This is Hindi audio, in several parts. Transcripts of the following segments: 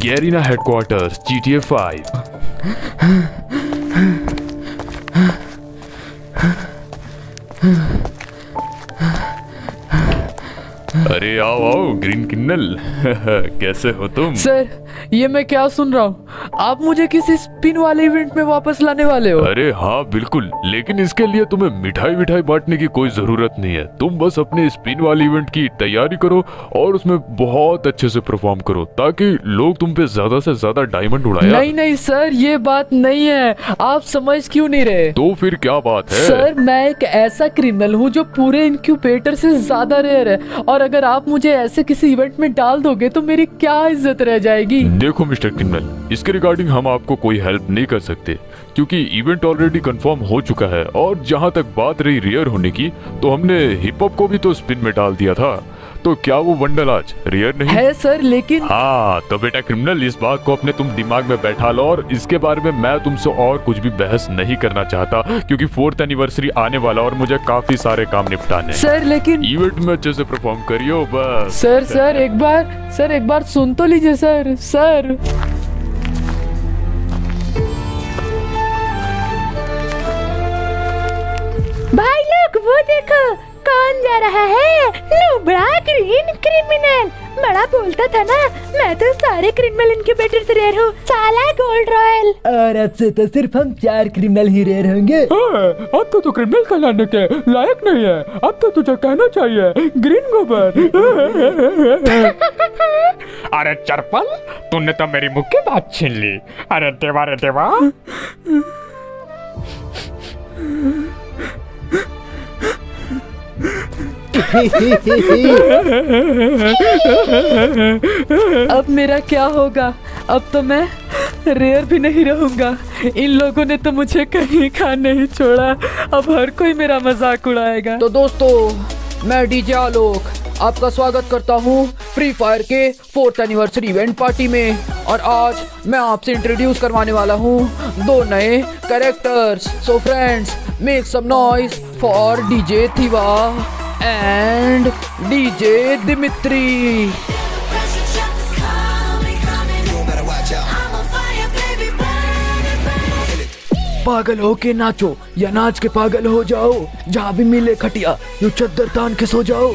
Garena headquarters GTA 5। अरे आओ आओ ग्रीन किन्नल। कैसे हो तुम? सर, ये मैं क्या सुन रहा हूँ? आप मुझे किसी स्पिन वाले इवेंट में वापस लाने वाले हो? अरे हाँ बिल्कुल, लेकिन इसके लिए तुम्हें मिठाई विठाई बांटने की कोई जरूरत नहीं है। तुम बस अपने स्पिन वाले इवेंट की तैयारी करो और उसमें बहुत अच्छे से परफॉर्म करो ताकि लोग तुम पे ज्यादा से ज्यादा डायमंड उड़ाए। नहीं नहीं सर, ये बात नहीं है। आप समझ क्यों नहीं रहे? तो फिर क्या बात है? सर, मैं एक ऐसा क्रिमिनल हूँ जो पूरे इंक्यूबेटर से ज्यादा रेयर है, और अगर आप मुझे ऐसे किसी इवेंट में डाल दोगे तो मेरी क्या इज्जत रह जाएगी? देखो मिस्टर किन्नल, इसके रिगार्डिंग हम आपको कोई हेल्प नहीं कर सकते क्योंकि इवेंट ऑलरेडी कंफर्म हो चुका है। और जहां तक बात रही रेयर होने की, तो हमने हिप हॉप को भी तो स्पिन में डाल दिया था, तो क्या वो बंडल आज रेयर नहीं है सर? लेकिन हाँ, तो बेटा क्रिमिनल, इस बात को अपने तुम दिमाग में बैठा लो और इसके बारे में मैं तुमसे और कुछ भी बहस नहीं करना चाहता क्योंकि 4th एनिवर्सरी आने वाला और मुझे काफी सारे काम निपटाने। सर लेकिन इवेंट में अच्छे से परफॉर्म करियो बस। सर एक बार सुन तो लीजिए सर। भाई लोग वो देखो कौन जा रहा है, नुबड़ा ग्रीन क्रिमिनल। बड़ा बोलता था ना, मैं तो सारे क्रिमिनल इनक्यूबेटर से रेयर हूँ, साला गोल्ड रॉयल। और अब से तो सिर्फ हम 4 क्रिमिनल ही रेयर होंगे। अब तो क्रिमिनल कहलाने के लायक नहीं है, अब तो तुझे कहना चाहिए ग्रीन गोबर। अरे चरपल, तूने तो मेरी मुख्य बात छीन ली। अरे देवा अब मेरा क्या होगा? अब तो मैं रेयर भी नहीं रहूंगा। इन लोगों ने तो मुझे कहीं का नहीं छोड़ा। अब हर कोई मेरा मजाक उड़ाएगा। तो दोस्तों, मैं डीजे आलोक आपका स्वागत करता हूँ फ्री फायर के 4th एनिवर्सरी इवेंट पार्टी में। और आज मैं आपसे इंट्रोड्यूस करवाने वाला हूँ 2 नए characters. So friends, make some noise for DJ Thiva and DJ Dimitri. पागल हो के नाचो या नाच के पागल हो जाओ, जहाँ भी मिले खटिया यूं चद्दर तान के सो जाओ।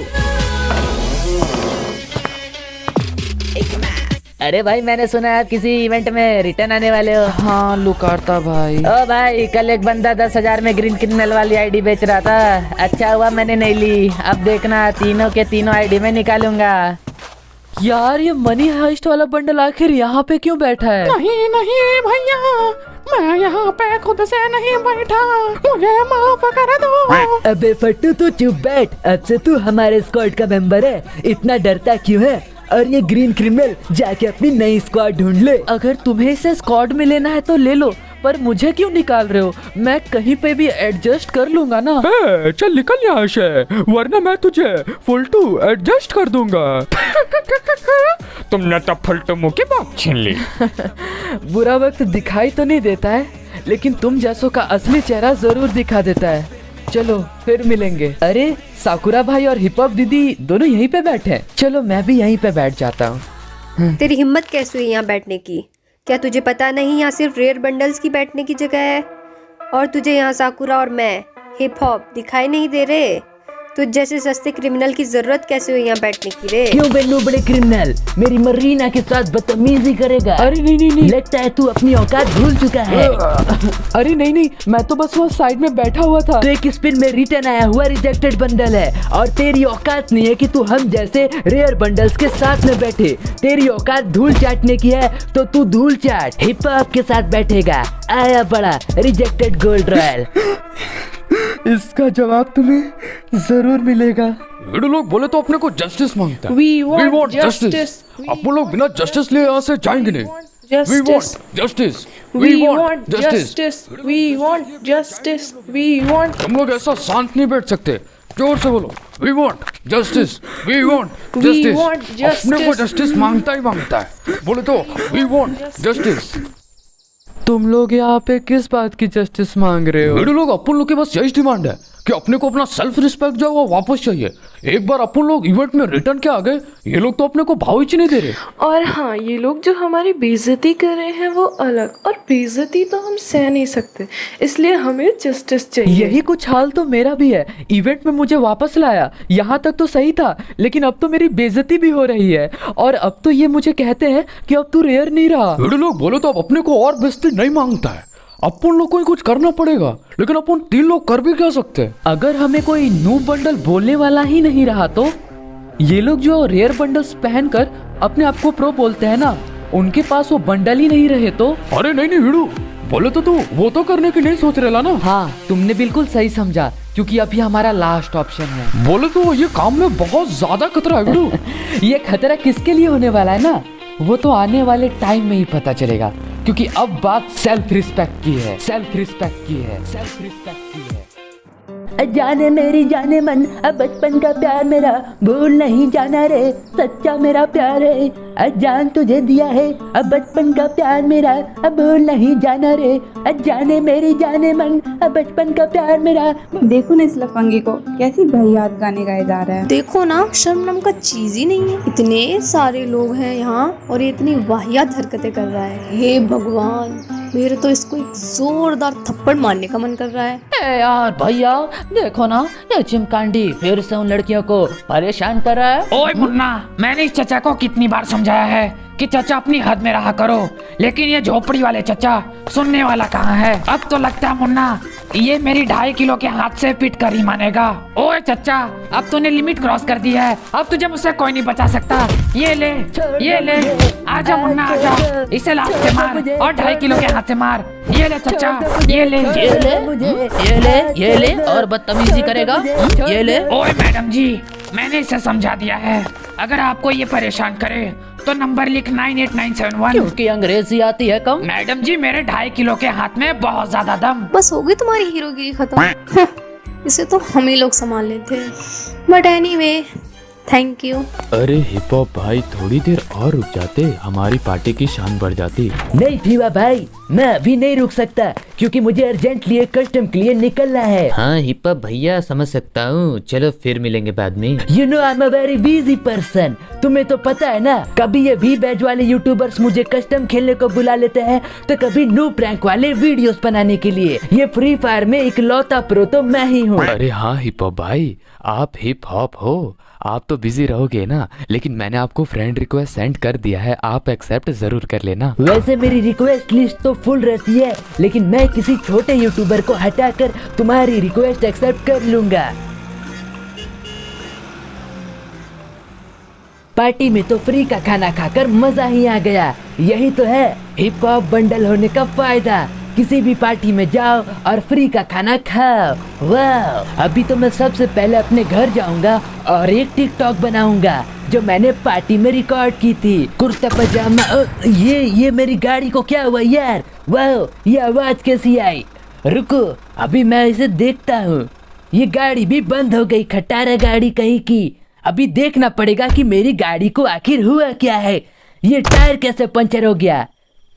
अरे भाई, मैंने सुना है आप किसी इवेंट में रिटर्न आने वाले हो। हाँ लुकारता भाई। ओ भाई, कल एक बंदा 10,000 में ग्रीन क्रिमिनल वाली आईडी बेच रहा था। अच्छा हुआ मैंने नहीं ली। अब देखना, तीनों के तीनों आईडी में निकालूंगा। यार, ये मनी हाइस्ट वाला बंडल आखिर यहाँ पे क्यों बैठा है? नहीं भैया, मैं यहाँ पे खुद से नहीं बैठा, मुझे माफ कर दो। अबे फट्टू, तू चुप बैठ। अब से तू हमारे स्क्वाड का मेंबर है, इतना डरता क्यों है? और ये ग्रीन क्रिमिनल जाके अपनी नई स्क्वाड ढूंढ ले। अगर तुम्हें इसे स्क्वाड में लेना है तो ले लो, पर मुझे क्यों निकाल रहे हो? मैं कहीं पे भी एडजस्ट कर लूंगा ना। चल निकल यहाँ से, वरना मैं तुझे फुलटू एडजस्ट कर दूंगा। तुमने तो फुलटू मुंह की बात छीन ली। बुरा वक्त दिखाई तो नहीं देता है, लेकिन तुम जैसों का असली चेहरा जरूर दिखा देता है। चलो फिर मिलेंगे। अरे साकुरा भाई और हिप हॉप दीदी दोनों यहीं पे बैठे हैं। चलो मैं भी यहीं पे बैठ जाता हूँ। तेरी हिम्मत कैसे हुई यहाँ बैठने की? क्या तुझे पता नहीं यहाँ सिर्फ रेयर बंडल्स की बैठने की जगह है? और तुझे यहाँ साकुरा और मैं हिप हॉप दिखाई नहीं दे रहे? तुझ जैसे सस्ते क्रिमिनल की जरूरत कैसे हुई यहाँ बैठने की रे? क्यों बेनू बड़े क्रिमिनल मेरी मरीना के साथ बदतमीजी करेगा? अरे नहीं, लगता है तू अपनी औकात भूल चुका है। अरे नहीं, मैं तो बस वो साइड में बैठा हुआ था। तो एक स्पिन में रिटर्न आया हुआ रिजेक्टेड बंडल है और तेरी औकात नहीं है कि तू हम जैसे रेयर बंडल्स के साथ में बैठे। तेरी औकात धूल चाटने की है तो तू धूल चाट, हिप हॉप के साथ बैठेगा। आया बड़ा रिजेक्टेड गोल्ड रॉयल। इसका जवाब तुम्हें जरूर मिलेगा। वीडियो लोग बोले तो अपने को जस्टिस मांगता है। We want justice. justice. आप लोग बिना जस्टिस लिए यहाँ से जाएंगे नहीं। We want justice. We want justice. We want justice. We want. हम लोग ऐसा शांत नहीं बैठ सकते। जोर से बोलो, We want justice. We want We justice. want justice. अपने को जस्टिस मांगता ही मांगता है। बोले तो We want justice. तुम लोग यहाँ पे किस बात की जस्टिस मांग रहे हो? वीडियो लोग अपन लोग के बस यही डिमांड है कि अपने को अपना सेल्फ रिस्पेक्ट जो है वो वापस चाहिए। एक बार अपन लोग इवेंट में रिटर्न के आ गए, ये लोग तो अपने को भाव ही नहीं दे रहे। और हाँ, ये लोग जो हमारी बेइज्जती कर रहे हैं वो अलग, और बेइज्जती तो हम सह नहीं सकते, इसलिए हमें जस्टिस चाहिए। यही कुछ हाल तो मेरा भी है। इवेंट में मुझे वापस लाया, यहाँ तक तो सही था, लेकिन अब तो मेरी बेइज्जती भी हो रही है। और अब तो ये मुझे कहते हैं कि अब तू रेयर नहीं रहा। वीडियो लोग बोले तो अब अपने को और बेइज्जती नहीं मांगता है, अपन लोग को ही कुछ करना पड़ेगा। लेकिन अपन 3 लोग कर भी क्या सकते हैं? अगर हमें कोई नूब बंडल बोलने वाला ही नहीं रहा तो ये लोग जो रेयर बंडल्स पहनकर अपने आप को प्रो बोलते हैं ना, उनके पास वो बंडल ही नहीं रहे तो? अरे नहीं वीडियो बोले तो तू वो तो करने की नहीं सोच रहा ना। हाँ, तुमने बिल्कुल सही समझा, क्योंकि अभी हमारा लास्ट ऑप्शन है। बोले तो ये काम में बहुत ज्यादा खतरा है वीडियो। ये खतरा किसके लिए होने वाला है ना, वो तो आने वाले टाइम में ही पता चलेगा, क्योंकि अब बात सेल्फ रिस्पेक्ट की है। सेल्फ रिस्पेक्ट की है। सेल्फ रिस्पेक्ट की है। जाने मेरी जाने मन, अब बचपन का प्यार मेरा भूल नहीं जाना रे, सच्चा मेरा प्यार है, अजान तुझे दिया है, अब बचपन का प्यार मेरा अब भूल नहीं जाना रे, जाने मेरी जाने मन, अब बचपन का प्यार मेरा। देखो ना इस लफंगे को, कैसी वाहियात गाने गाए जा रहा है। देखो ना, शर्म नाम का चीज ही नहीं है। इतने सारे लोग हैं यहाँ और ये इतनी वाहियात हरकतें कर रहा है। हे भगवान, मेरे तो इसको एक जोरदार थप्पड़ मारने का मन कर रहा है। ए यार भैया, देखो ना, ये चिमकांडी फिर से उन लड़कियों को परेशान कर रहा है। ओए मुन्ना, मैंने इस चचा को कितनी बार समझाया है कि चचा अपनी हद में रहा करो, लेकिन ये झोपड़ी वाले चचा सुनने वाला कहाँ है। अब तो लगता है मुन्ना ये मेरी 2.5 किलो के हाथ से पीट कर ही मानेगा। ओए चचा, अब तूने लिमिट क्रॉस कर दी है, अब तुझे मुझसे कोई नहीं बचा सकता। ये ले, आजा मुन्ना आजा, इसे लात से मार और 2.5 किलो के हाथ से मार। ये ले चचा, ये ले और बदतमीजी करेगा, ये ले। ओए मैडम जी, मैंने इसे समझा दिया है, अगर आपको ये परेशान करे तो नंबर लिख 98971। क्योंकि अंग्रेजी आती है कम। मैडम जी, मेरे 2.5 किलो के हाथ में बहुत ज्यादा दम। बस हो गई तुम्हारी हीरोगिरी खत्म। इसे तो हम ही लोग संभाल लेते हैं, बट एनीवे थैंक यू। अरे हिप हॉप भाई, थोड़ी देर और रुक जाते, हमारी पार्टी की शान बढ़ जाती। नहीं फीवा भाई, मैं अभी नहीं रुक सकता, क्योंकि मुझे अर्जेंटली एक कस्टम के लिए निकलना है। हाँ हिप हॉप भैया, समझ सकता हूँ, चलो फिर मिलेंगे बाद में। You know I'm a very busy person। तुम्हें तो पता है ना, कभी ये वी बैच वाले यूट्यूबर्स मुझे कस्टम खेलने को बुला लेते हैं, तो कभी नो प्रैंक वाले वीडियोस बनाने के लिए। ये फ्री फायर में इकलौता प्रो तो मैं ही हूँ। अरे हाँ हिप हॉप भाई, आप हिप हॉप हो, आप तो बिजी रहोगे ना, लेकिन मैंने आपको फ्रेंड रिक्वेस्ट सेंड कर दिया है, आप एक्सेप्ट जरूर कर लेना। वैसे मेरी रिक्वेस्ट लिस्ट तो फुल रहती है, लेकिन मैं किसी छोटे यूट्यूबर को हटाकर तुम्हारी रिक्वेस्ट एक्सेप्ट कर लूंगा। पार्टी में तो फ्री का खाना खाकर मजा ही आ गया। यही तो है हिप हॉप बंडल होने का फायदा। किसी भी पार्टी में जाओ और फ्री का खाना खाओ। वाह, अभी तो मैं सबसे पहले अपने घर जाऊंगा और एक टिकटॉक बनाऊंगा जो मैंने पार्टी में रिकॉर्ड की थी। कुर्ता पजामा। ये मेरी गाड़ी को क्या हुआ यार? वाह, ये आवाज कैसी आई? रुको, अभी मैं इसे देखता हूँ। ये गाड़ी भी बंद हो गई, खटारा गाड़ी कहीं की। अभी देखना पड़ेगा कि मेरी गाड़ी को आखिर हुआ क्या है। ये टायर कैसे पंचर हो गया?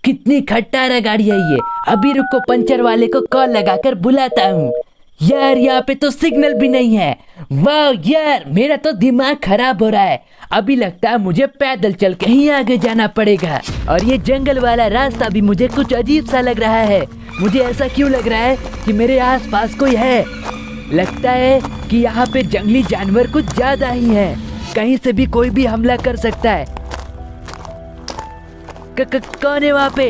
कितनी खट्टारा गाड़ी है ये। अभी रुको, पंचर वाले को कॉल लगाकर बुलाता हूँ। यार यहाँ पे तो सिग्नल भी नहीं है। वाह यार, मेरा तो दिमाग खराब हो रहा है। अभी लगता है मुझे पैदल चल के ही आगे जाना पड़ेगा। और ये जंगल वाला रास्ता भी मुझे कुछ अजीब सा लग रहा है। मुझे ऐसा क्यों लग रहा है कि मेरे आसपास कोई है? लगता है कि यहाँ पे जंगली जानवर कुछ ज्यादा ही है। कहीं से भी कोई भी हमला कर सकता है। कौन है वहाँ पे?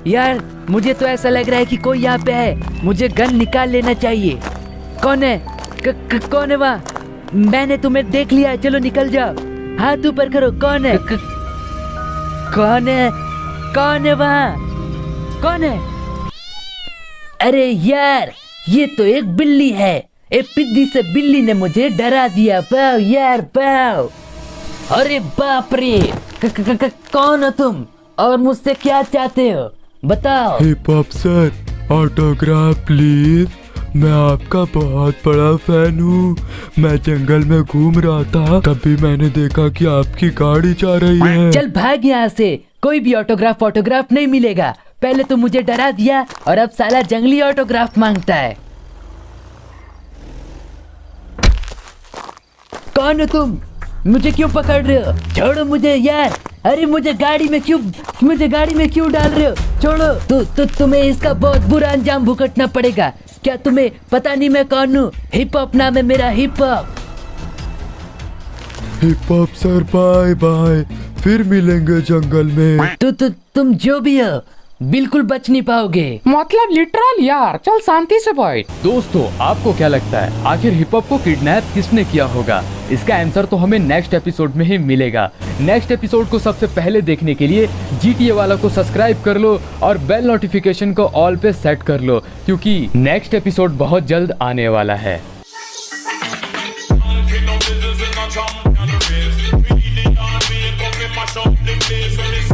यार मुझे तो ऐसा लग रहा है कि कोई यहाँ पे है। मुझे गन निकाल लेना चाहिए। कौन है? कौन है वहाँ? मैंने तुम्हें देख लिया, चलो निकल जाओ। हाथ ऊपर करो। कौन है? कौन है? कौन है वहाँ? कौन है? अरे यार, ये तो एक बिल्ली है। एक पिद्दी से बिल्ली ने मुझे डरा दिया। पाओ यार पाओ। अरे बाप रे, कौन हो तुम और मुझसे क्या चाहते हो? बताओ। Hip hop sir, autograph please. मैं आपका बहुत बड़ा फैन हूँ। मैं जंगल में घूम रहा था, तभी मैंने देखा कि आपकी गाड़ी जा रही है। चल भाग यहाँ से, कोई भी ऑटोग्राफ नहीं मिलेगा। पहले तो मुझे डरा दिया और अब साला जंगली ऑटोग्राफ मांगता है। कौन हो तुम? मुझे क्यों पकड़ रहे हो? छोड़ो मुझे यार। अरे मुझे गाड़ी में क्यों डाल रहे हो? छोड़ो। तुम्हें इसका बहुत बुरा अंजाम भुगतना पड़ेगा। क्या तुम्हें पता नहीं मैं कौन हूँ? हिप हॉप नाम है मेरा, hip hop. Hip hop sir, bye bye, फिर मिलेंगे जंगल में। तुम जो भी हो बिल्कुल बच नहीं पाओगे। मतलब लिटरल यार, चल शांति से बैठ। दोस्तों, आपको क्या लगता है आखिर हिप हॉप को किडनैप किसने किया होगा? इसका आंसर तो हमें नेक्स्ट एपिसोड में ही मिलेगा। नेक्स्ट एपिसोड को सबसे पहले देखने के लिए GTA वाला को सब्सक्राइब कर लो और बेल नोटिफिकेशन को ऑल पे सेट कर लो, क्योंकि नेक्स्ट एपिसोड बहुत जल्द आने वाला है। Champion,